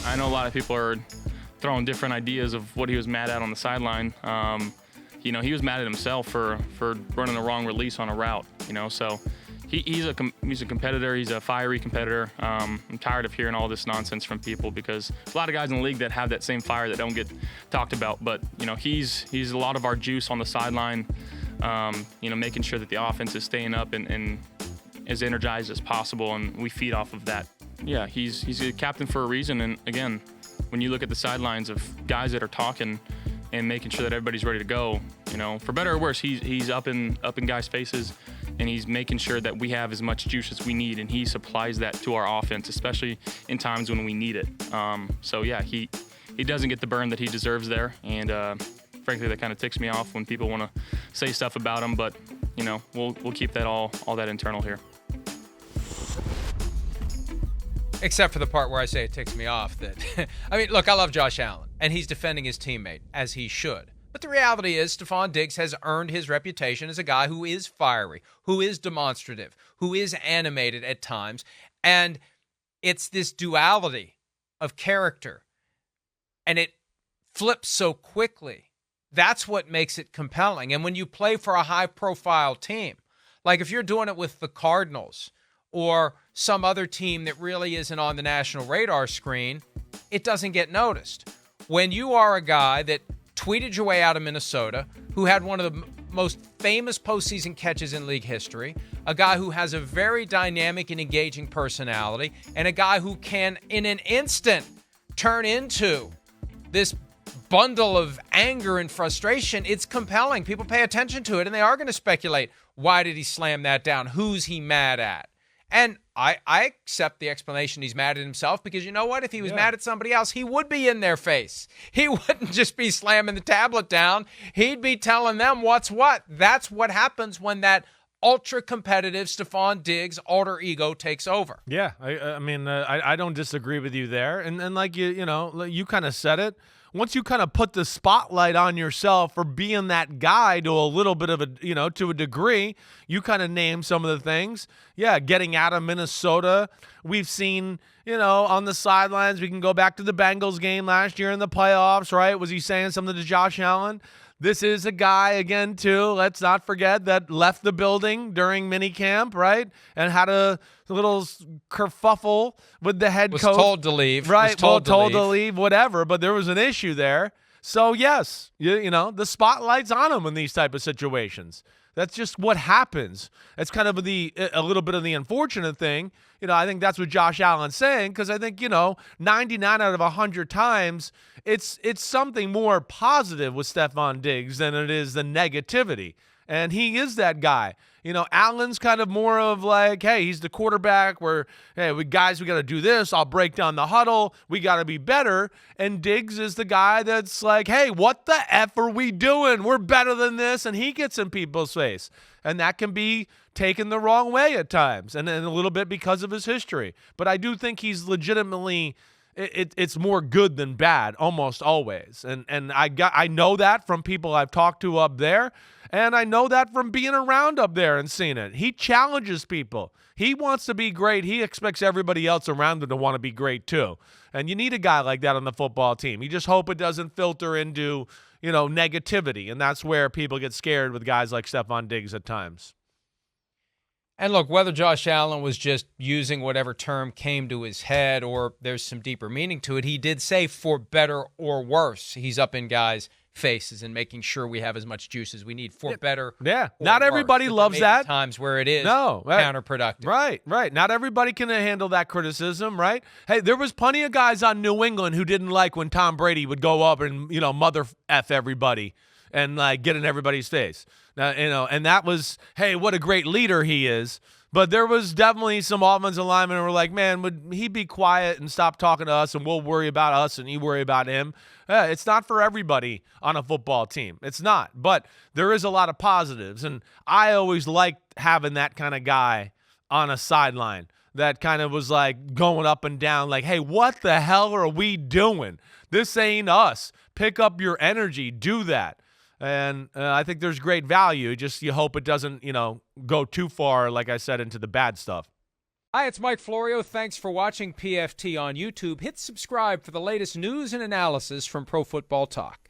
I know a lot of people are throwing different ideas of what he was mad at on the sideline. He was mad at himself for running the wrong release on a route. So he's a competitor. He's a fiery competitor. I'm tired of hearing all this nonsense from people because there's a lot of guys in the league that have that same fire that don't get talked about. But he's a lot of our juice on the sideline. Making sure that the offense is staying up and as energized as possible, and we feed off of that. Yeah, he's a captain for a reason. And again, when you look at the sidelines of guys that are talking and making sure that everybody's ready to go, for better or worse, he's up in guys' faces, and he's making sure that we have as much juice as we need, and he supplies that to our offense, especially in times when we need it. So yeah, he doesn't get the burn that he deserves there, and frankly, that kind of ticks me off when people want to say stuff about him. But we'll keep that all that internal here. Except for the part where I say it ticks me off that, I mean, look, I love Josh Allen, and he's defending his teammate, as he should. But the reality is Stefon Diggs has earned his reputation as a guy who is fiery, who is demonstrative, who is animated at times. And it's this duality of character, and it flips so quickly. That's what makes it compelling. And when you play for a high-profile team, like if you're doing it with the Cardinals or some other team that really isn't on the national radar screen, it doesn't get noticed. When you are a guy that tweeted your way out of Minnesota, who had one of the most famous postseason catches in league history, a guy who has a very dynamic and engaging personality, and a guy who can, in an instant, turn into this bundle of anger and frustration, it's compelling. People pay attention to it, and they are going to speculate, why did he slam that down? Who's he mad at? And I accept the explanation he's mad at himself, because you know what? If he was mad at somebody else, he would be in their face. He wouldn't just be slamming the tablet down. He'd be telling them what's what. That's what happens when that ultra-competitive Stefon Diggs alter ego takes over. Yeah, I don't disagree with you there. And like you kind of said it. Once you kind of put the spotlight on yourself for being that guy to a little bit of a, to a degree, you kind of name some of the things. Yeah, getting out of Minnesota. We've seen, on the sidelines, we can go back to the Bengals game last year in the playoffs, right? Was he saying something to Josh Allen? This is a guy, again, too, let's not forget, that left the building during minicamp, right? And had a little kerfuffle with the head coach. Was told to leave. Right, told to leave, whatever, but there was an issue there. So, yes, the spotlight's on him in these type of situations. That's just what happens. That's kind of a little bit of the unfortunate thing. I think that's what Josh Allen's saying, because I think, 99 out of 100 times, it's something more positive with Stefon Diggs than it is the negativity. And he is that guy. Allen's kind of more of like, hey, he's the quarterback where, hey, we got to do this. I'll break down the huddle. We got to be better. And Diggs is the guy that's like, hey, what the F are we doing? We're better than this. And he gets in people's face. And that can be taken the wrong way at times, and a little bit because of his history. But I do think he's legitimately, it's more good than bad almost always. And I know that from people I've talked to up there, and I know that from being around up there and seeing it. He challenges people. He wants to be great. He expects everybody else around him to want to be great too. And you need a guy like that on the football team. You just hope it doesn't filter into, negativity. And that's where people get scared with guys like Stefon Diggs at times. And look, whether Josh Allen was just using whatever term came to his head or there's some deeper meaning to it, he did say for better or worse. He's up in guys' faces and making sure we have as much juice as we need for better. Yeah, or not worse. everybody loves that. Times where it is counterproductive. Right. Not everybody can handle that criticism, right? Hey, there was plenty of guys on New England who didn't like when Tom Brady would go up and, mother F everybody and like get in everybody's face. Now, and that was, hey, what a great leader he is. But there was definitely some offensive linemen who were like, man, would he be quiet and stop talking to us and we'll worry about us and you worry about him? It's not for everybody on a football team. It's not. But there is a lot of positives. And I always liked having that kind of guy on a sideline that kind of was like going up and down like, hey, what the hell are we doing? This ain't us. Pick up your energy. Do that. And I think there's great value. Just you hope it doesn't, go too far, like I said, into the bad stuff. Hi, it's Mike Florio. Thanks for watching PFT on YouTube. Hit subscribe for the latest news and analysis from Pro Football Talk.